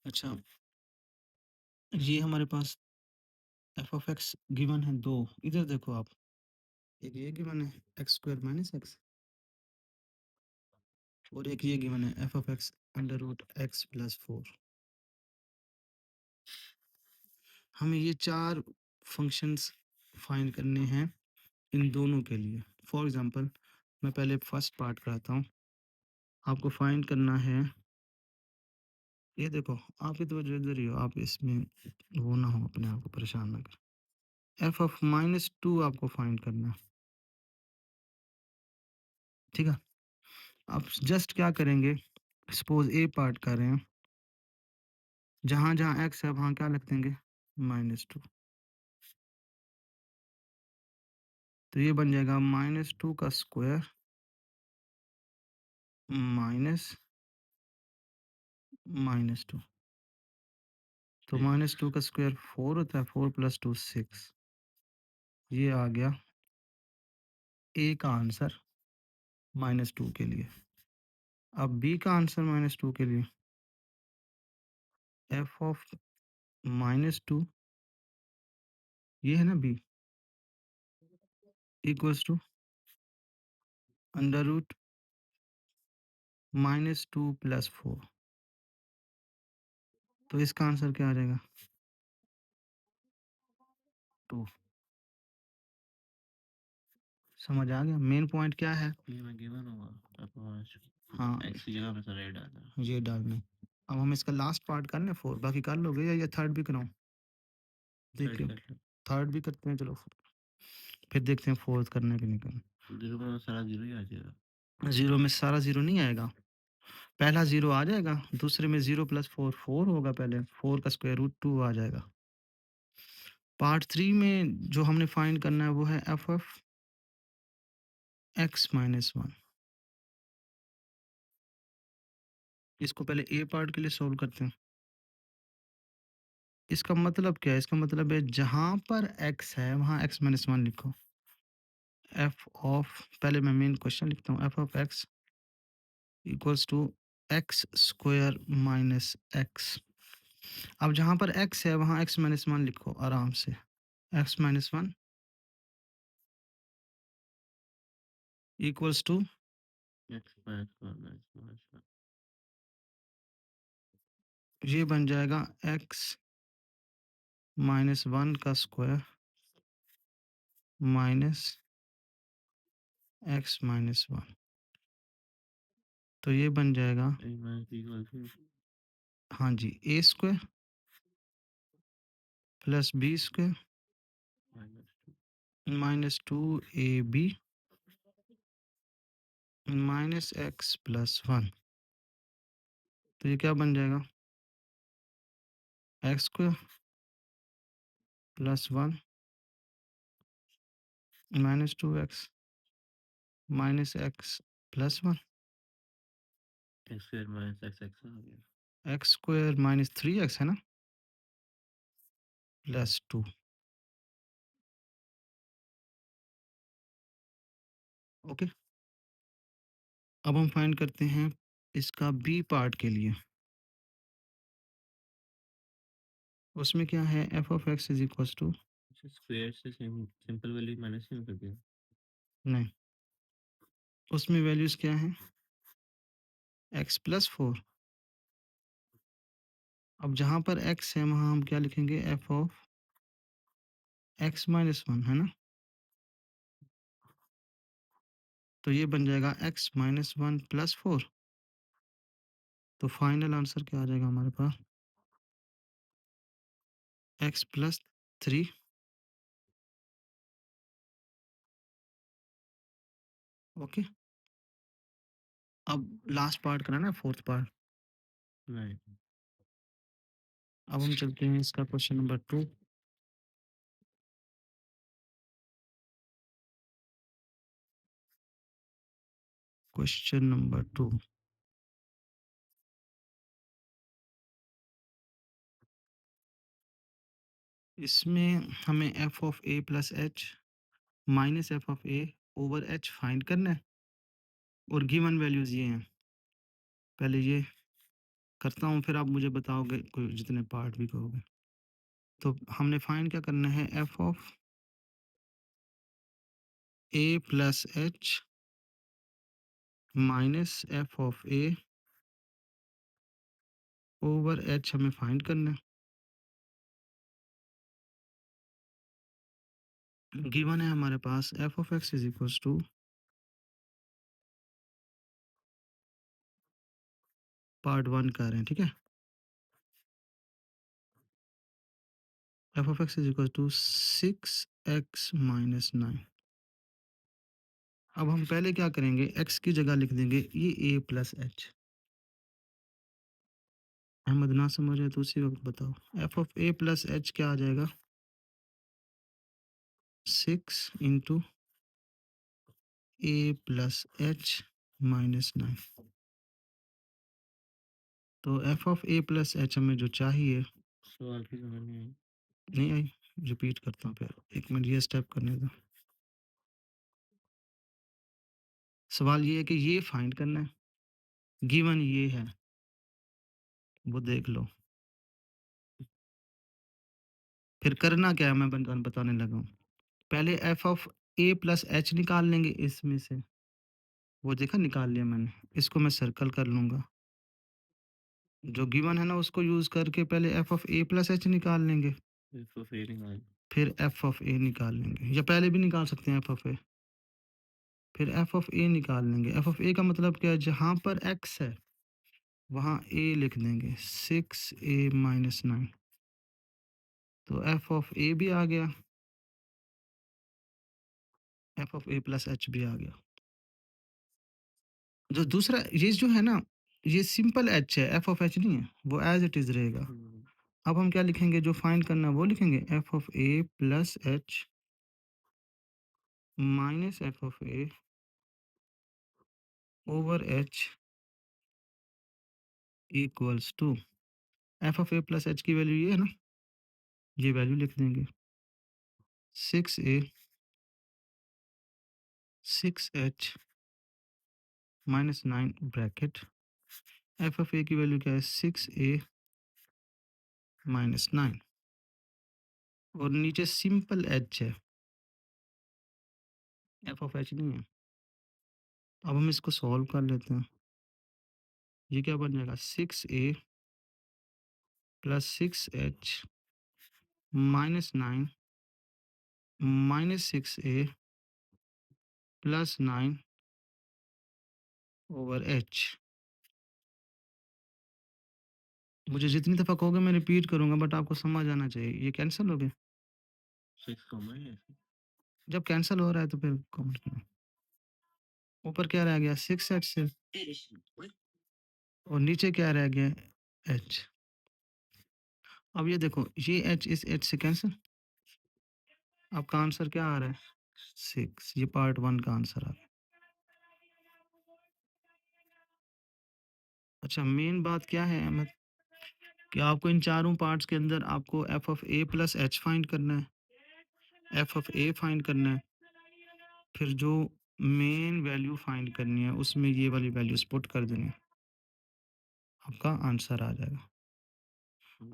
अच्छा, ये हमारे पास एफ ऑफ एक्स गिवन है 2। इधर देखो आप, एक ये गिवन है एक्स स्क्वायर माइनस एक्स, और एक ये गिवन है f of x under root x plus 4। हमें ये 4 फंक्शंस फाइंड करने हैं इन दोनों के लिए। फॉर एग्जांपल, मैं पहले फर्स्ट पार्ट कराता हूँ। आपको फाइंड करना है, ये देखो आपकी तवज्जो इधर ही हो, आप इसमें वो ना हो, अपने आप को परेशान ना कर। एफ ऑफ -2 आपको फाइंड करना है, ठीक है। आप जस्ट क्या करेंगे, सपोज ए पार्ट कर रहे हैं, जहाँ जहाँ एक्स है वहाँ क्या लिख देंगे, -2। तो ये बन जाएगा -2 का स्क्वायर माइनस -2। तो -2 का स्क्वायर 4 होता है, 4 + 2 6। ये आ गया ए का आंसर -2 के लिए। अब बी का आंसर -2 के लिए, एफ ऑफ -2, ये है ना b, equals to under root -2 + 4। तो इसका आंसर क्या आ जाएगा, 2। समझ आ गया मेन पॉइंट क्या है। ये मैं गिवन होगा अपना हाँ, एक्स की जगह पे सारा डालना। ये डालना है। अब हम इसका लास्ट पार्ट कर लें 4, बाकी कर लोगे, या ये थर्ड भी कराऊं, देखिए थर्ड भी करते हैं, चलो फिर देखते हैं फोर्थ करने के नहीं करना। 0 में सारा 0 ही आ जाएगा। 0 में सारा 0 नहीं आएगा, पहला 0 आ जाएगा, दूसरे में 0 + 4 4 होगा, पहले 4 का स्क्वायर रूट 2 आ जाएगा। पार्ट 3 में जो हमने फाइंड करना है वो है एफ ऑफ एक्स -1। इसको पहले ए पार्ट के लिए सोल्व करते हैं। इसका मतलब क्या है, इसका मतलब है जहां पर x है वहां x - 1 लिखो। एफ ऑफ, पहले मैं मेन क्वेश्चन लिखता हूँ, f of x equals to x square minus x. अब जहां पर x है वहां x - 1 लिखो आराम से। x - 1 इक्वल्स टू, ये बन जाएगा x -1 का स्क्वायर माइनस x - 1। तो ये बन जाएगा, हाँ जी, a square plus b square -2ab minus x plus 1। तो ये क्या बन जाएगा, x square plus 1 -2x minus x plus 1, x square minus x x आ गया। एक्स स्क्वायर -3x है ना, प्लस 2। ओके, अब हम फाइंड करते हैं इसका बी पार्ट के लिए। उसमें क्या है, f of x is equal to, square से सिंपल वैल्यू माइनस ही कर दिया। नहीं, उसमें वैल्यूज क्या है, एक्स प्लस 4। अब जहां पर x है वहां हम क्या लिखेंगे, एफ ऑफ एक्स -1 है ना। तो ये बन जाएगा x - 1 + 4। तो फाइनल आंसर क्या आ जाएगा हमारे पास, x + 3। ओके, अब लास्ट पार्ट कराना है, फोर्थ पार्ट। नहीं, अब हम चलते हैं इसका क्वेश्चन नंबर 2। क्वेश्चन नंबर 2, इसमें हमें F of a plus h minus f of a over H find करना है, और गिवन वैल्यूज ये हैं। पहले ये करता हूँ, फिर आप मुझे बताओगे कोई जितने पार्ट भी कहोगे। तो हमने फाइंड क्या करना है, f of a plus h minus f of a over h हमें फाइंड करना है। गिवन है हमारे पास f of x is equals to part 1 कर रहे हैं, ठीक है? F of x is equal to 6x minus 9। अब हम पहले क्या करेंगे, x की जगह लिख देंगे ये a प्लस एच। अहमद ना समझ रहे तो उसी वक्त बताओ। F of a plus H क्या आ जाएगा, 6 into a plus h minus 9। तो F of a plus H हमें जो चाहिए, सवाल की समझ नहीं आई। नहीं आई, रिपीट करता हूँ फिर, एक मिनट ये स्टेप करने दो। सवाल ये है कि ये फाइंड करना है, गिवन ये है, वो देख लो। फिर करना क्या है मैं बताने लगा हूँ। पहले F of a plus H निकाल लेंगे इसमें से, वो देखा निकाल लिया मैंने, इसको मैं सर्कल कर लूँगा। जो गिवन है ना उसको यूज़ करके पहले F of a plus H निकाल लेंगे, इसको फेलिंग आई। फिर एफ ऑफ ए निकाल लेंगे, या पहले भी निकाल सकते हैं एफ ऑफ ए, फिर एफ ऑफ ए निकाल लेंगे। एफ ऑफ ए का मतलब क्या है, जहाँ पर एक्स है वहाँ ए लिख देंगे, 6 ए माइनस 9। तो एफ ऑफ ए भी आ गया, F of a plus H भी आ गया। जो दूसरा ये जो है ना, ये सिंपल एच है, एफ ऑफ एच नहीं है, वो एज इट इज रहेगा। अब हम क्या लिखेंगे, जो फाइंड करना है वो लिखेंगे, f of a plus h minus f of a over h equals to, f of a plus h की वैल्यू ये है ना, ये वैल्यू लिख देंगे, 6 a 6 h minus 9 bracket, f of a की वैल्यू क्या है, 6 ए माइनस 9, और नीचे सिंपल एच है, एफ ऑफ एच नहीं है। अब हम इसको सॉल्व कर लेते हैं। ये क्या बन जाएगा, 6 ए प्लस 6 एच माइनस 9 माइनस 6 ए प्लस 9 ओवर एच। मुझे जितनी दफ़ा कहोगे मैं रिपीट करूँगा, बट आपको समझ आना चाहिए। ये कैंसल हो गया, 6 कॉमन है ऐसे। जब कैंसल हो रहा है तो फिर कमेंट करो। ऊपर क्या रह गया, 6 एच से, और नीचे क्या रह गया, एच। अब ये देखो, ये एच इस एच से कैंसिल, आपका आंसर क्या आ रहा है, 6। ये पार्ट 1 का आंसर आ गया। अच्छा, मेन बात क्या है अहमद, कि आपको इन चारों पार्ट्स के अंदर आपको F of a plus H find करना है, एफ ऑफ ए फाइंड करना है, फिर जो मेन वैल्यू फाइंड करनी है उसमें ये वाली वैल्यूज पुट कर देनी है, आपका आंसर आ जाएगा।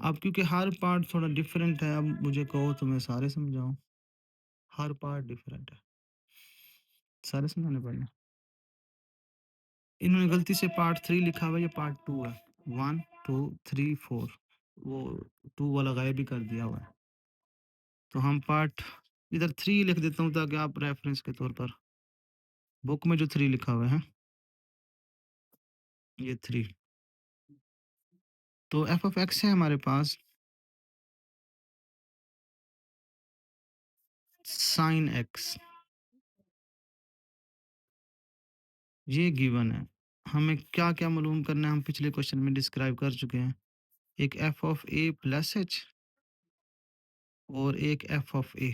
अब क्योंकि हर पार्ट थोड़ा डिफरेंट है, अब मुझे कहो तो मैं सारे समझाऊं, हर पार्ट डिफरेंट है, सारे समझाने पड़ेंगे। इन्होंने गलती से पार्ट 3 लिखा हुआ है, ये पार्ट 2 है, 1 2 3 4, वो 2 वाला गायब भी कर दिया हुआ है। तो हम पार्ट इधर 3 लिख देता हूँ ताकि आप रेफरेंस के तौर पर, बुक में जो 3 लिखा हुआ है, ये 3। तो एफ ऑफ एक्स है हमारे पास साइन एक्स, ये गिवन है। हमें क्या क्या मालूम करना है, हम पिछले क्वेश्चन में डिस्क्राइब कर चुके हैं, एक F of a plus H और एक एफ ऑफ ए।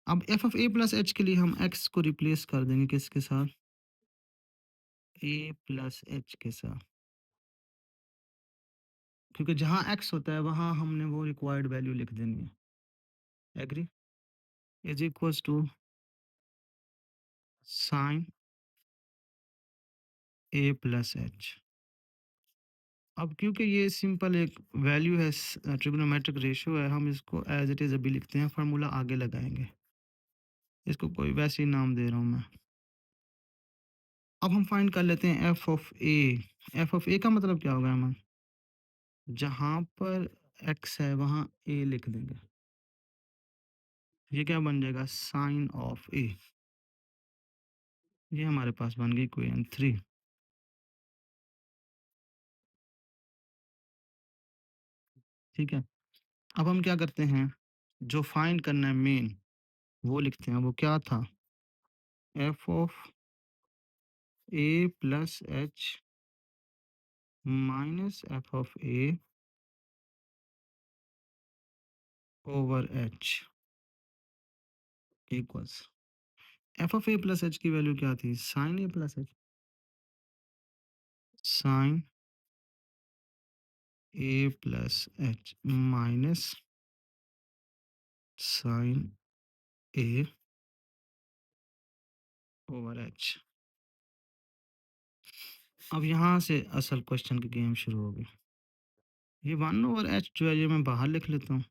अब F of a plus H के लिए हम एक्स को रिप्लेस कर देंगे किसके साथ, ए प्लस एच के साथ, क्योंकि जहाँ एक्स होता है वहाँ हमने वो रिक्वायर्ड वैल्यू लिख देनी है। एग्री, is equals to sine a plus h. अब क्योंकि ये सिंपल एक वैल्यू है, ट्रिग्नोमेट्रिक रेशियो है, हम इसको एज इट इज़ अभी लिखते हैं, फार्मूला आगे लगाएंगे। इसको कोई वैसे ही नाम दे रहा हूँ मैं। अब हम फाइंड कर लेते हैं f of a. F of a का मतलब क्या होगा अमन? जहाँ पर एक्स है वहाँ ए लिख देंगे। ये क्या बन जाएगा? साइन ऑफ ए। ये हमारे पास बन गई इक्वेशन 3। ठीक है। अब हम क्या करते हैं, जो फाइंड करना है मेन, वो लिखते हैं। वो क्या था? F of a plus h minus f of a over h equals F of a plus h की वैल्यू क्या थी? Sign a plus H. Sign a plus h minus sign A over H. अब यहाँ से असल question की game शुरू होगी। ये 1 ओवर एच जो है ये मैं बाहर लिख लेता हूँ।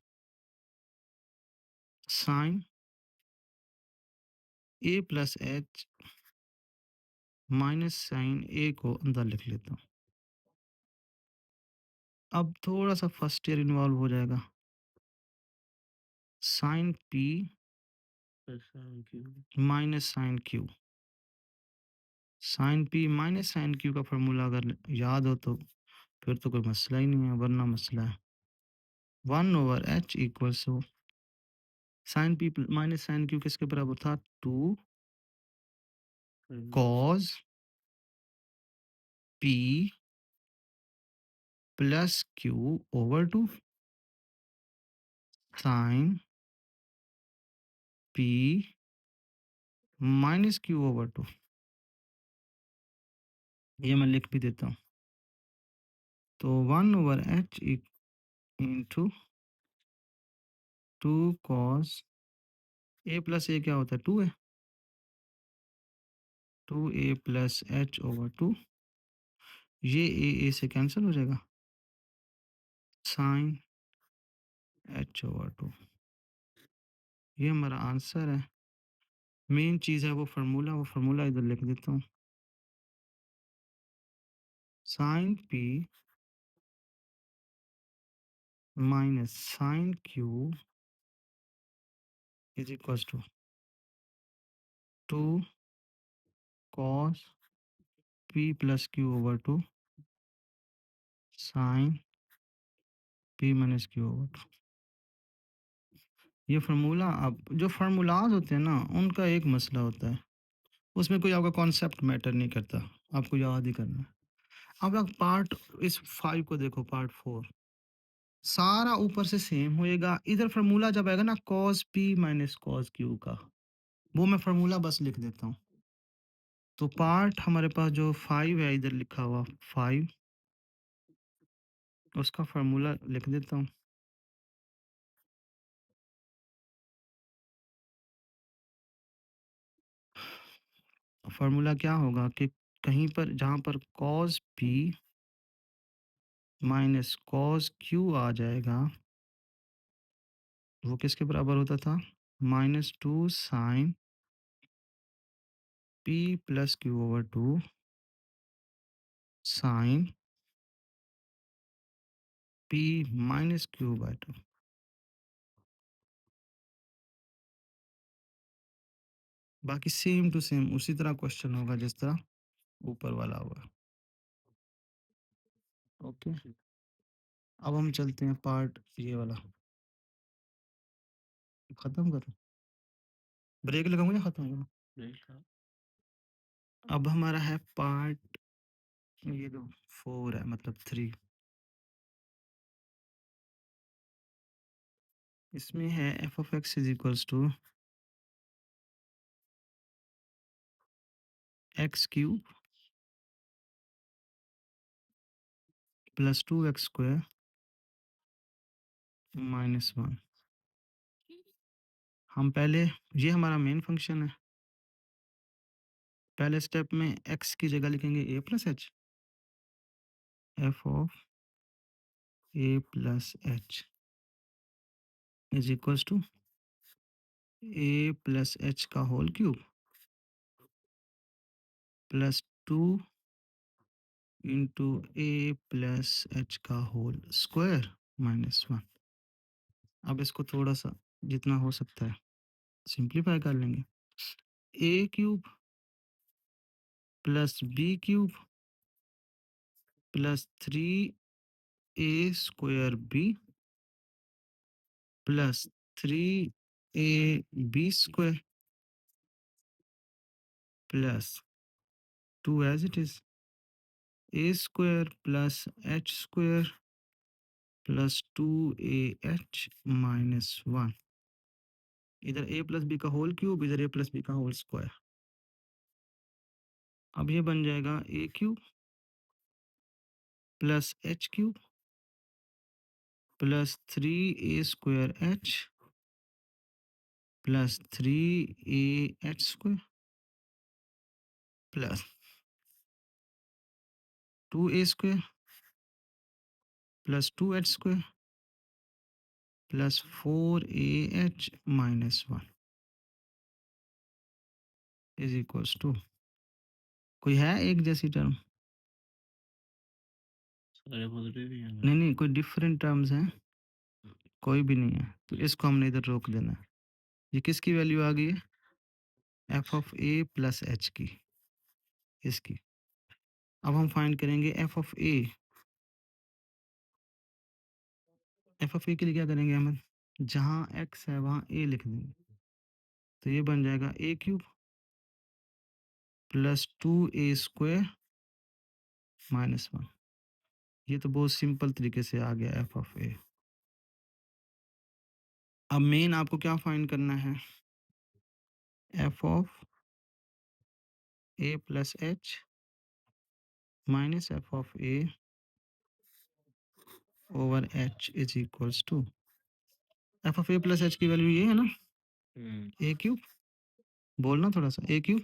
Sign a plus h minus sign ए को अंदर लिख लेता हूँ। अब थोड़ा सा फर्स्ट ईयर इन्वॉल्व हो जाएगा। Sine p sine q. Minus sine q. Sine p minus sine q का फॉर्मूला अगर याद हो तो फिर तो कोई मसला ही नहीं है, वरना मसला है। 1 over h equals to sine p minus sine q किसके बराबर था? 2 cos p plus q over 2 sine p minus q over 2। ये मैं लिख भी देता हूँ। तो 1 over h into 2 cos a plus a क्या होता है? 2 है। 2 ए प्लस एच ओवर 2। ये ए से कैंसिल हो जाएगा। Sine h over 2। ये हमारा आंसर है। मेन चीज़ है वो फार्मूला इधर लिख देता हूँ। Sine p minus sine q is equals to 2 cos p plus q over 2 sine p minus q over 2। ये फार्मूला, अब जो फार्मूलाज होते हैं ना उनका एक मसला होता है, उसमें कोई आपका कॉन्सेप्ट मैटर नहीं करता, आपको याद ही करना है। अब आप पार्ट इस 5 को देखो, पार्ट 4 सारा ऊपर से सेम होएगा। इधर फार्मूला जब आएगा ना cos p minus cos Q का, वो मैं फार्मूला बस लिख देता हूँ। तो पार्ट हमारे पास जो 5 है इधर लिखा हुआ 5, उसका फार्मूला लिख देता हूँ। फार्मूला क्या होगा कि कहीं पर जहाँ पर cos p minus cos q आ जाएगा, वो किसके बराबर होता था? -2 sine p plus q over 2 sine p minus q by 2। बाकी सेम टू सेम उसी तरह क्वेश्चन होगा जिस तरह ऊपर वाला हुआ। ओके। अब हम चलते हैं पार्ट ये वाला। खत्म करूँ? ब्रेक लगाऊंगा या खत्म करूँ? देखा। अब हमारा है पार्ट ये जो 4 है, मतलब 3। इसमें है f of x is equals to x cube plus 2x square -1। हम पहले, ये हमारा मेन फंक्शन है। पहले स्टेप में x की जगह लिखेंगे a plus h f of a plus h is equals to a plus h का whole cube plus 2 into a plus h का होल स्क्वायर माइनस 1। अब इसको थोड़ा सा जितना हो सकता है सिंप्लीफाई कर लेंगे। A cube plus b cube plus 3 a square b plus 3 a b square plus 2 as it is a square plus h square plus 2 a h minus 1। इधर ए प्लस बी का होल क्यूब, इधर a plus b का whole square. अब ये बन जाएगा a cube plus h cube plus 3 a square h plus 3 a h square plus 2 a square plus 2 h square plus 4 a h minus 1 is equals to, कोई है एक जैसी term? सारे पॉजिटिव ही हैं नहीं नहीं, कोई डिफरेंट टर्म्स हैं? कोई भी नहीं है, तो इसको हमने इधर रोक देना है। ये किसकी वैल्यू आ गई है? F of a plus h की, इसकी। अब हम फाइंड करेंगे f of a. F of a के लिए क्या करेंगे अहमद? जहाँ एक्स है वहाँ ए लिख देंगे, तो ये बन जाएगा a cube plus 2 a square minus 1। ये तो बहुत सिंपल तरीके से आ गया एफ ऑफ ए। अब मेन आपको क्या फाइंड करना है? F of a plus h minus f of a over h is equals to, f of a plus h की वैल्यू ये है ना, ए क्यूब। बोलना थोड़ा सा, a cube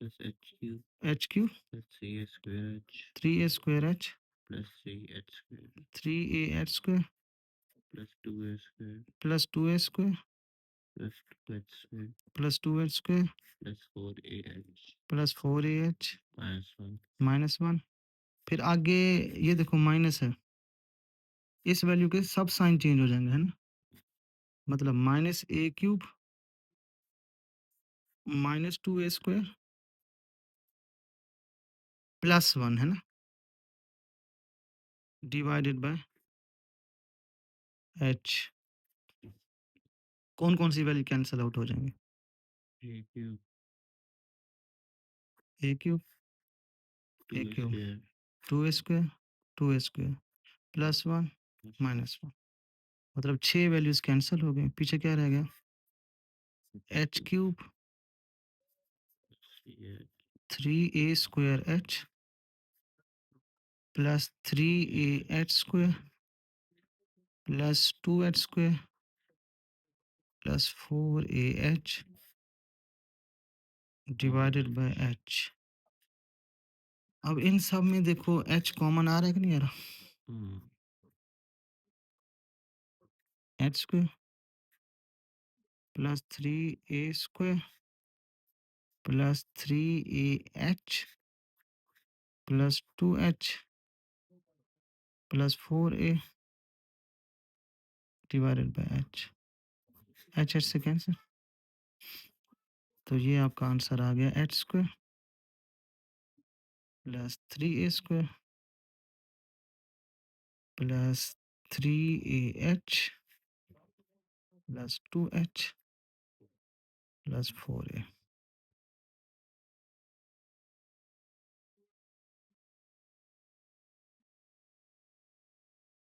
plus h cube h cube plus 3 a square h 3 a square h plus 3 h square 3 a h square plus 2 a square plus 2 a square plus 2 h square plus 2 h square plus 4 a H plus 4 a h minus 1। Minus 1। फिर आगे ये देखो minus है, इस value के सब sign change हो जाएंगे, है ना? मतलब minus A cube minus 2 a square plus 1, है ना, डिवाइडेड बाय एच। कौन कौन सी वैल्यू कैंसिल आउट हो जाएंगे? ए cube A cube two A A cube square 2 a square plus 1 minus 1, मतलब 6 वैल्यूज कैंसिल हो गई। पीछे क्या रह गया? H cube 3 a square h plus 3 a h square plus 2 h square plus 4 a H divided by H. अब इन सब में देखो एच कॉमन आ रहा है कि नहीं आ रहा? H square plus 3 a square plus 3 a H plus 2 H plus 4 A divided by H. H H से कैंसिल, तो ये आपका आंसर आ गया H square plus 3 a square plus 3 a H plus 2 H plus 4 A.